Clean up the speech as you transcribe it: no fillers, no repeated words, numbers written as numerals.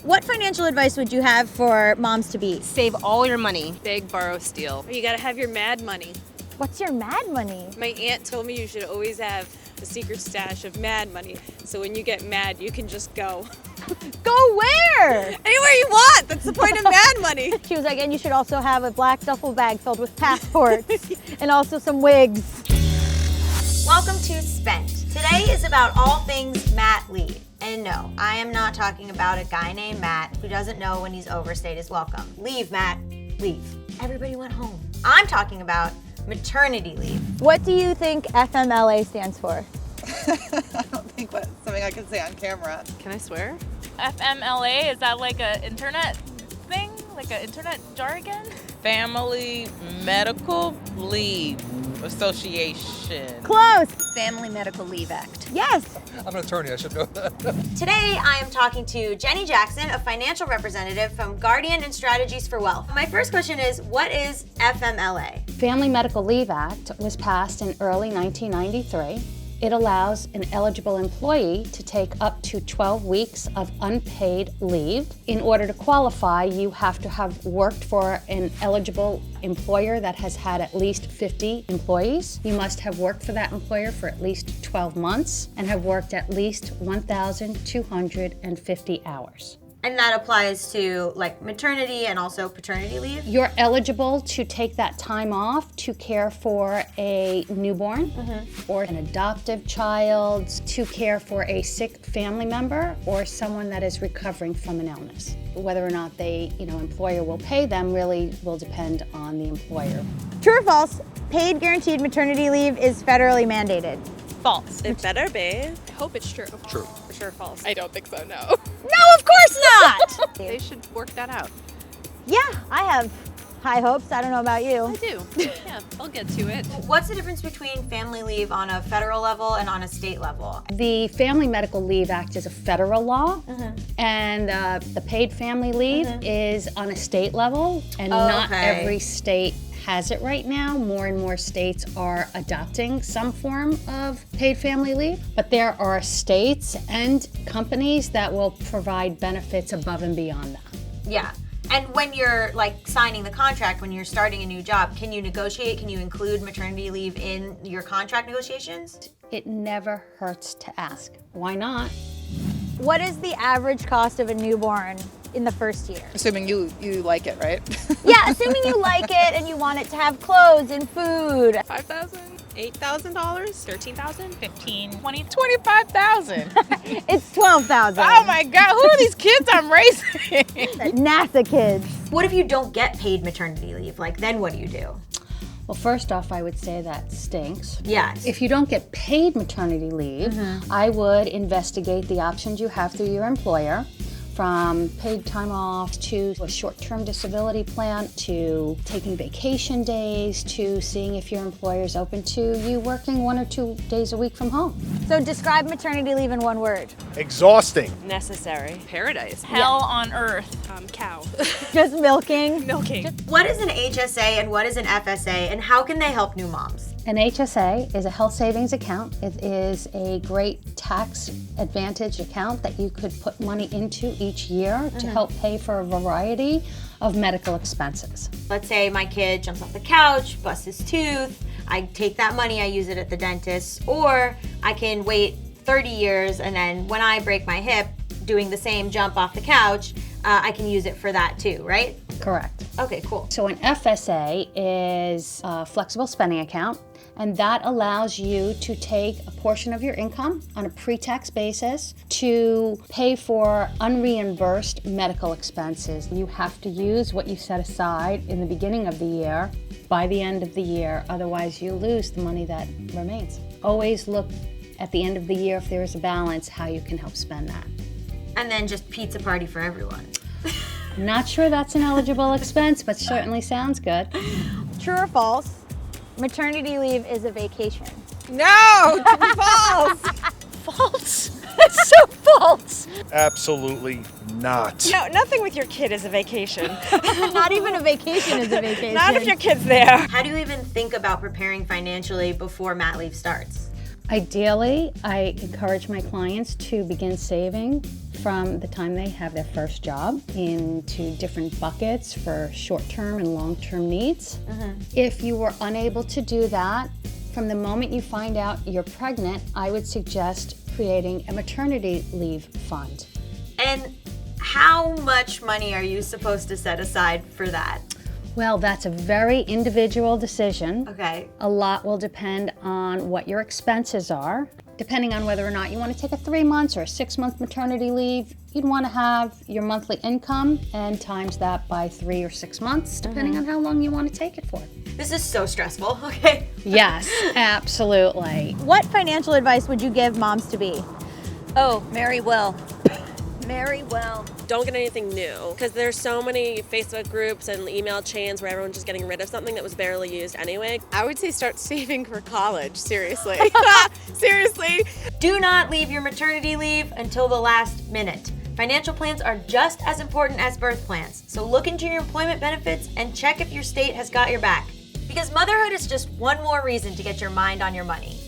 What financial advice would you have for moms-to-be? Save all your money. Beg, borrow, steal. You gotta have your mad money. What's your mad money? My aunt told me you should always have a secret stash of mad money. So when you get mad, you can just go. Go where? Anywhere you want. That's the point of mad money. She was like, and you should also have a black duffel bag filled with passports and also some wigs. Welcome to Spent. Today is about all things mat leave. And no, I am not talking about a guy named Matt who doesn't know when he's overstayed his welcome. Leave, Matt, leave. Everybody went home. I'm talking about maternity leave. What do you think FMLA stands for? I don't think that's something I can say on camera. Can I swear? FMLA, is that like an internet thing? Like an internet jargon? Family Medical Leave Association. Close. Family Medical Leave Act. Yes. I'm an attorney, I should know that. Today, I am talking to Jenny Jackson, a financial representative from Guardian and Strategies for Wealth. My first question is, what is FMLA? Family Medical Leave Act was passed in early 1993. It allows an eligible employee to take up to 12 weeks of unpaid leave. In order to qualify, you have to have worked for an eligible employer that has had at least 50 employees. You must have worked for that employer for at least 12 months and have worked at least 1,250 hours. And that applies to like maternity and also paternity leave? You're eligible to take that time off to care for a newborn or an adoptive child, to care for a sick family member or someone that is recovering from an illness. Whether or not they, employer will pay them really will depend on the employer. True or false, paid guaranteed maternity leave is federally mandated? False. It better be. I hope it's true. True. For sure false. I don't think so, no. No, of course not! They should work that out. Yeah, I have high hopes. I don't know about you. I do. Yeah, I'll get to it. What's the difference between family leave on a federal level and on a state level? The Family Medical Leave Act is a federal law, and the paid family leave is on a state level, and not every state has it right now. More and more states are adopting some form of paid family leave, but there are states and companies that will provide benefits above and beyond that. Yeah. And when you're like signing the contract, when you're starting a new job, can you negotiate? Can you include maternity leave in your contract negotiations? It never hurts to ask. Why not? What is the average cost of a newborn in the first year? Assuming you like it, right? Yeah, assuming you like it and you want it to have clothes and food. $5,000? $8,000? $13,000? 15, 20. 25,000. It's 12,000. Oh my God, who are these kids I'm raising? NASA kids. What if you don't get paid maternity leave? Like, then what do you do? Well, first off, I would say that stinks. Yes. If you don't get paid maternity leave, I would investigate the options you have through your employer, from paid time off to a short-term disability plan to taking vacation days to seeing if your employer is open to you working 1 or 2 days a week from home. So describe maternity leave in one word. Exhausting. Necessary. Paradise. Hell on earth. Cow. Just milking. Milking. What is an HSA and what is an FSA and how can they help new moms? An HSA is a health savings account. It is a great tax advantage account that you could put money into each year to help pay for a variety of medical expenses. Let's say my kid jumps off the couch, busts his tooth. I take that money, I use it at the dentist, or I can wait 30 years and then when I break my hip doing the same jump off the couch, I can use it for that too, right? Correct. Okay, cool. So an FSA is a flexible spending account, and that allows you to take a portion of your income on a pre-tax basis to pay for unreimbursed medical expenses. You have to use what you set aside in the beginning of the year by the end of the year, otherwise you lose the money that remains. Always look at the end of the year, if there is a balance, how you can help spend that. And then just pizza party for everyone. I'm not sure that's an eligible expense, but certainly sounds good. True or false? Maternity leave is a vacation. No! False! False. It's so false. Absolutely not. No, nothing with your kid is a vacation. Not even a vacation is a vacation. Not if your kid's there. How do you even think about preparing financially before mat leave starts? Ideally, I encourage my clients to begin saving from the time they have their first job into different buckets for short-term and long-term needs. If you were unable to do that, from the moment you find out you're pregnant, I would suggest creating a maternity leave fund. And how much money are you supposed to set aside for that? Well, that's a very individual decision. Okay. A lot will depend on what your expenses are. Depending on whether or not you want to take a 3 months or a 6 month maternity leave, you'd want to have your monthly income and times that by 3 or 6 months, depending on how long you want to take it for. This is so stressful, okay? Yes, absolutely. What financial advice would you give moms to be? Oh, marry well. Marry well. Don't get anything new because there's so many Facebook groups and email chains where everyone's just getting rid of something that was barely used anyway. I would say start saving for college, seriously. Seriously. Do not leave your maternity leave until the last minute. Financial plans are just as important as birth plans, so look into your employment benefits and check if your state has got your back. Because motherhood is just one more reason to get your mind on your money.